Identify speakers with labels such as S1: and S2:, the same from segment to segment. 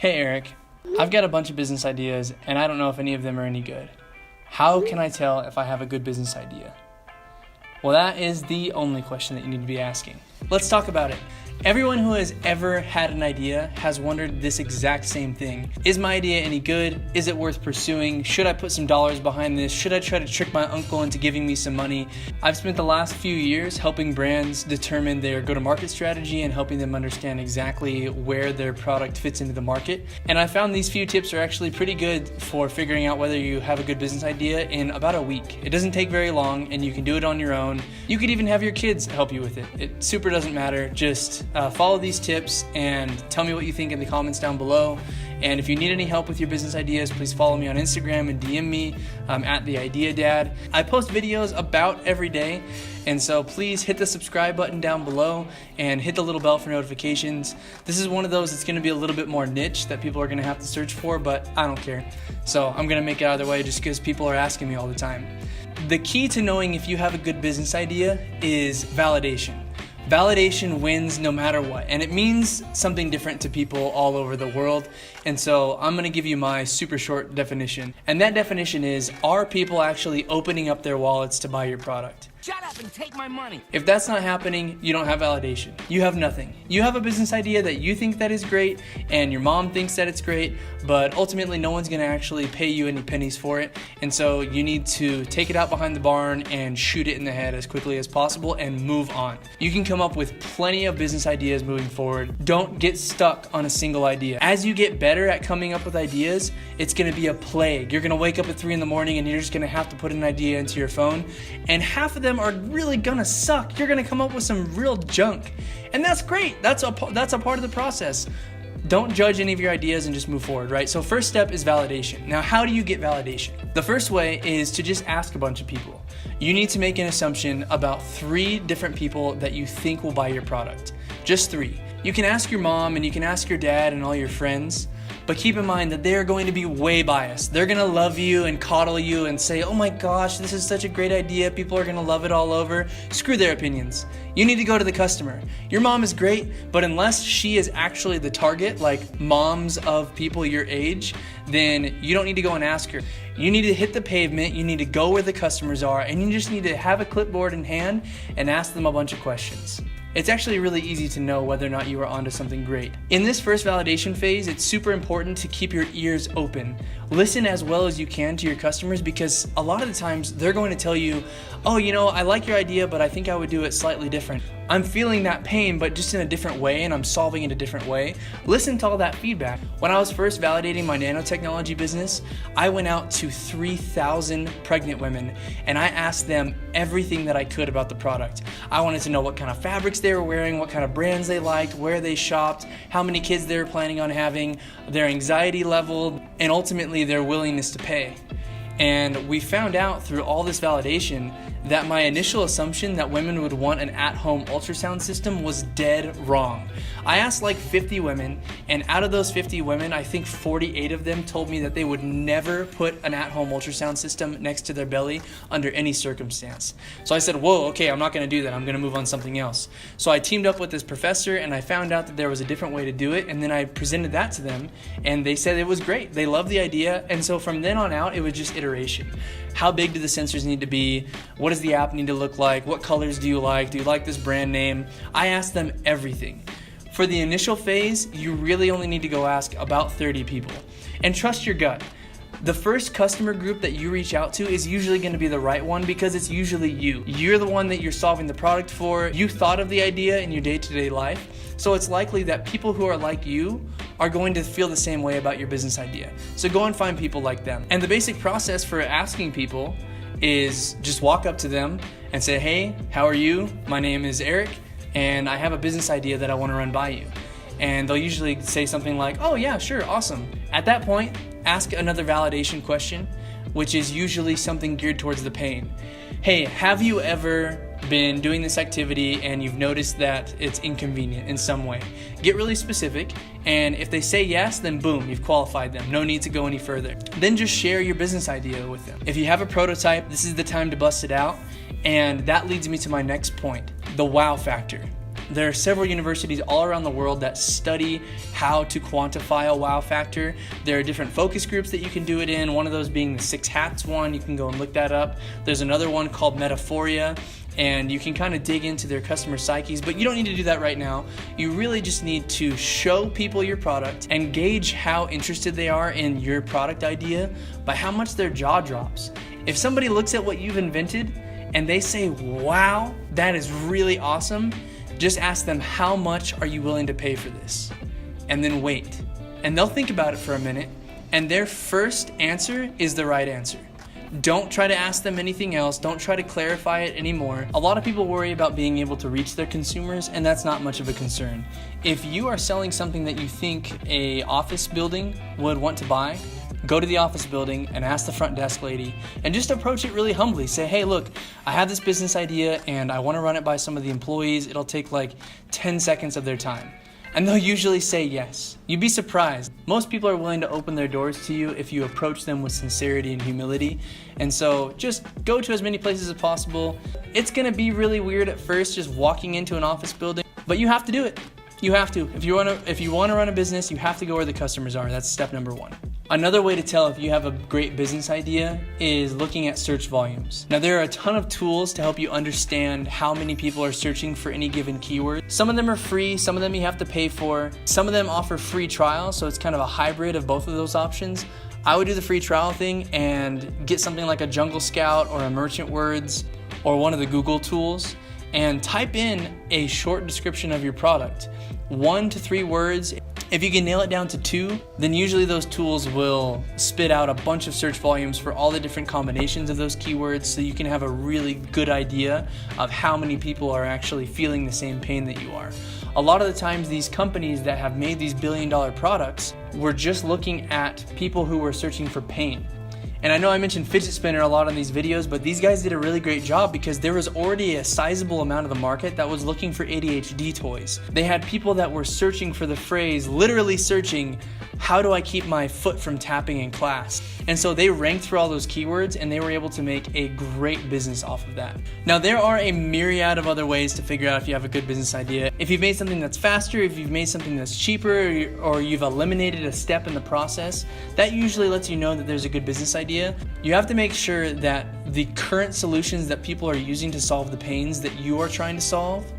S1: Hey Eric, I've got a bunch of business ideas and I don't know if any of them are any good. How can I tell if I have a good business idea? Well, that is the only question that you need to be asking. Let's talk about it. Everyone who has ever had an idea has wondered this exact same thing. Is my idea any good? Is it worth pursuing? Should I put some dollars behind this? Should I try to trick my uncle into giving me some money? I've spent the last few years helping brands determine their go-to-market strategy and helping them understand exactly where their product fits into the market. And I found these few tips are actually pretty good for figuring out whether you have a good business idea in about a week. It doesn't take very long and you can do it on your own. You could even have your kids help you with it. It super doesn't matter. Just follow these tips and tell me what you think in the comments down below. And if you need any help with your business ideas, please follow me on Instagram and DM me at @theideadad. I post videos about every day, and so please hit the subscribe button down below and hit the little bell for notifications. This is one of those that's going to be a little bit more niche that people are going to have to search for, but I don't care. So I'm going to make it either way just because people are asking me all the time. The key to knowing if you have a good business idea is validation. Validation wins no matter what, and it means something different to people all over the world. And so I'm going to give you my super short definition. And that definition is, are people actually opening up their wallets to buy your product?
S2: Shut up and take my money.
S1: If that's not happening, you don't have validation. You have nothing. You have a business idea that you think that is great and your mom thinks that it's great, but ultimately no one's going to actually pay you any pennies for it. And so you need to take it out behind the barn and shoot it in the head as quickly as possible and move on. You can come up with plenty of business ideas moving forward. Don't get stuck on a single idea. As you get better at coming up with ideas, it's going to be a plague. You're going to wake up at 3 in the morning and you're just going to have to put an idea into your phone, and half of them are really gonna suck. You're gonna come up with some real junk, and that's great. That's a part of the process. Don't judge any of your ideas and just move forward, right? So first step is validation. Now, how do you get validation? The first way is to just ask a bunch of people. You need to make an assumption about 3 different people that you think will buy your product. Just 3. You can ask your mom and you can ask your dad and all your friends, but keep in mind that they're going to be way biased. They're gonna love you and coddle you and say, oh my gosh, this is such a great idea. People are gonna love it all over. Screw their opinions. You need to go to the customer. Your mom is great, but unless she is actually the target, like moms of people your age, then you don't need to go and ask her. You need to hit the pavement, you need to go where the customers are, and you just need to have a clipboard in hand and ask them a bunch of questions. It's actually really easy to know whether or not you are onto something great. In this first validation phase, it's super important to keep your ears open. Listen as well as you can to your customers, because a lot of the times they're going to tell you, oh, I like your idea, but I think I would do it slightly different. I'm feeling that pain, but just in a different way, and I'm solving it a different way. Listen to all that feedback. When I was first validating my nanotechnology business, I went out to 3,000 pregnant women, and I asked them everything that I could about the product. I wanted to know what kind of fabrics they were wearing, what kind of brands they liked, where they shopped, how many kids they were planning on having, their anxiety level, and ultimately their willingness to pay. And we found out through all this validation that my initial assumption that women would want an at-home ultrasound system was dead wrong. I asked like 50 women, and out of those 50 women, I think 48 of them told me that they would never put an at-home ultrasound system next to their belly under any circumstance. So I said, whoa, okay, I'm not gonna do that. I'm gonna move on to something else. So I teamed up with this professor and I found out that there was a different way to do it, and then I presented that to them and they said it was great. They loved the idea, and so from then on out, it was just iteration. How big do the sensors need to be? What does the app need to look like? What colors do you like? Do you like this brand name? I asked them everything. For the initial phase, you really only need to go ask about 30 people. And trust your gut. The first customer group that you reach out to is usually going to be the right one, because it's usually you. You're the one that you're solving the product for. You thought of the idea in your day-to-day life. So it's likely that people who are like you are going to feel the same way about your business idea. So go and find people like them. And the basic process for asking people is just walk up to them and say, hey, how are you? My name is Eric, and I have a business idea that I want to run by you. And they'll usually say something like, oh yeah, sure, awesome. At that point, ask another validation question, which is usually something geared towards the pain. Hey, have you ever been doing this activity and you've noticed that it's inconvenient in some way? Get really specific, and if they say yes, then boom, you've qualified them. No need to go any further. Then just share your business idea with them. If you have a prototype, this is the time to bust it out, and that leads me to my next point, the wow factor. There are several universities all around the world that study how to quantify a wow factor. There are different focus groups that you can do it in, one of those being the 6 Hats one. You can go and look that up. There's another one called Metaphoria, and you can kind of dig into their customer psyches, but you don't need to do that right now. You really just need to show people your product and gauge how interested they are in your product idea by how much their jaw drops. If somebody looks at what you've invented and they say, wow, that is really awesome, just ask them, how much are you willing to pay for this? And then wait. And they'll think about it for a minute, and their first answer is the right answer. Don't try to ask them anything else. Don't try to clarify it anymore. A lot of people worry about being able to reach their consumers, and that's not much of a concern. If you are selling something that you think a office building would want to buy, go to the office building and ask the front desk lady and just approach it really humbly. Say, hey, look, I have this business idea and I want to run it by some of the employees. It'll take like 10 seconds of their time. And they'll usually say yes. You'd be surprised. Most people are willing to open their doors to you if you approach them with sincerity and humility. And so just go to as many places as possible. It's gonna be really weird at first just walking into an office building, but you have to do it. You have to. If you want to run a business, you have to go where the customers are. That's step number one. Another way to tell if you have a great business idea is looking at search volumes. Now, there are a ton of tools to help you understand how many people are searching for any given keyword. Some of them are free, some of them you have to pay for. Some of them offer free trials, so it's kind of a hybrid of both of those options. I would do the free trial thing and get something like a Jungle Scout or a Merchant Words or one of the Google tools and type in a short description of your product. 1 to 3 words. If you can nail it down to 2, then usually those tools will spit out a bunch of search volumes for all the different combinations of those keywords, so you can have a really good idea of how many people are actually feeling the same pain that you are. A lot of the times these companies that have made these billion-dollar products were just looking at people who were searching for pain. And I know I mentioned fidget spinner a lot on these videos, but these guys did a really great job because there was already a sizable amount of the market that was looking for ADHD toys. They had people that were searching for the phrase, literally searching, how do I keep my foot from tapping in class? And so they ranked through all those keywords and they were able to make a great business off of that. Now, there are a myriad of other ways to figure out if you have a good business idea. If you've made something that's faster, if you've made something that's cheaper, or you've eliminated a step in the process, that usually lets you know that there's a good business idea. You have to make sure that the current solutions that people are using to solve the pains that you are trying to solve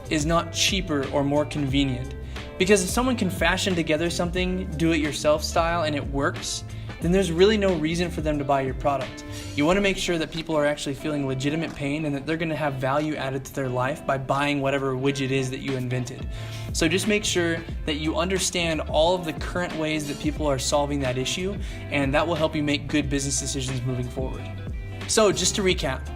S1: is not cheaper or more convenient. Because if someone can fashion together something do-it-yourself style and it works, then there's really no reason for them to buy your product. You want to make sure that people are actually feeling legitimate pain and that they're going to have value added to their life by buying whatever widget is that you invented. So just make sure that you understand all of the current ways that people are solving that issue, and that will help you make good business decisions moving forward. So just to recap,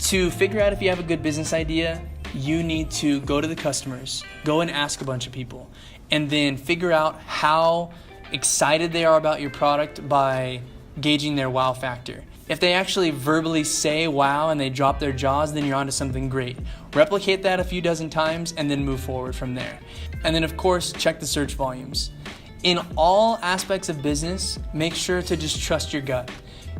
S1: to figure out if you have a good business idea, you need to go to the customers, go and ask a bunch of people, and then figure out how excited they are about your product by gauging their wow factor. If they actually verbally say wow and they drop their jaws, then you're onto something great. Replicate that a few dozen times and then move forward from there. And then of course, check the search volumes. In all aspects of business, make sure to just trust your gut.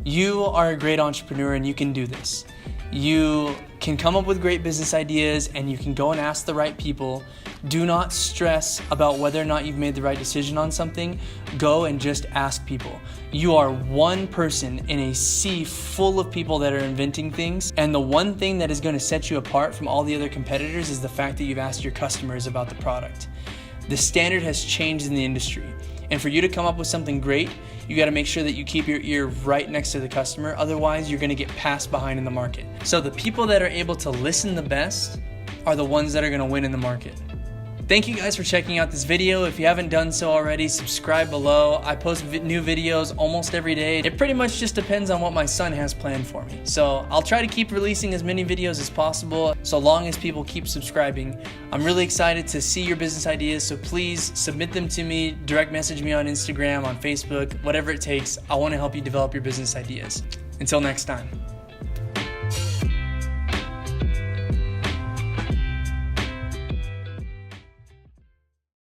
S1: You are a great entrepreneur and you can do this. You can come up with great business ideas and you can go and ask the right people. Do not stress about whether or not you've made the right decision on something. Go and just ask people. You are one person in a sea full of people that are inventing things, and the one thing that is going to set you apart from all the other competitors is the fact that you've asked your customers about the product. The standard has changed in the industry, and for you to come up with something great, you got to make sure that you keep your ear right next to the customer. Otherwise, you're going to get passed behind in the market. So the people that are able to listen the best are the ones that are going to win in the market. Thank you guys for checking out this video. If you haven't done so already, subscribe below. I post new videos almost every day. It pretty much just depends on what my son has planned for me. So I'll try to keep releasing as many videos as possible, so long as people keep subscribing. I'm really excited to see your business ideas, so please submit them to me, direct message me on Instagram, on Facebook, whatever it takes. I want to help you develop your business ideas. Until next time.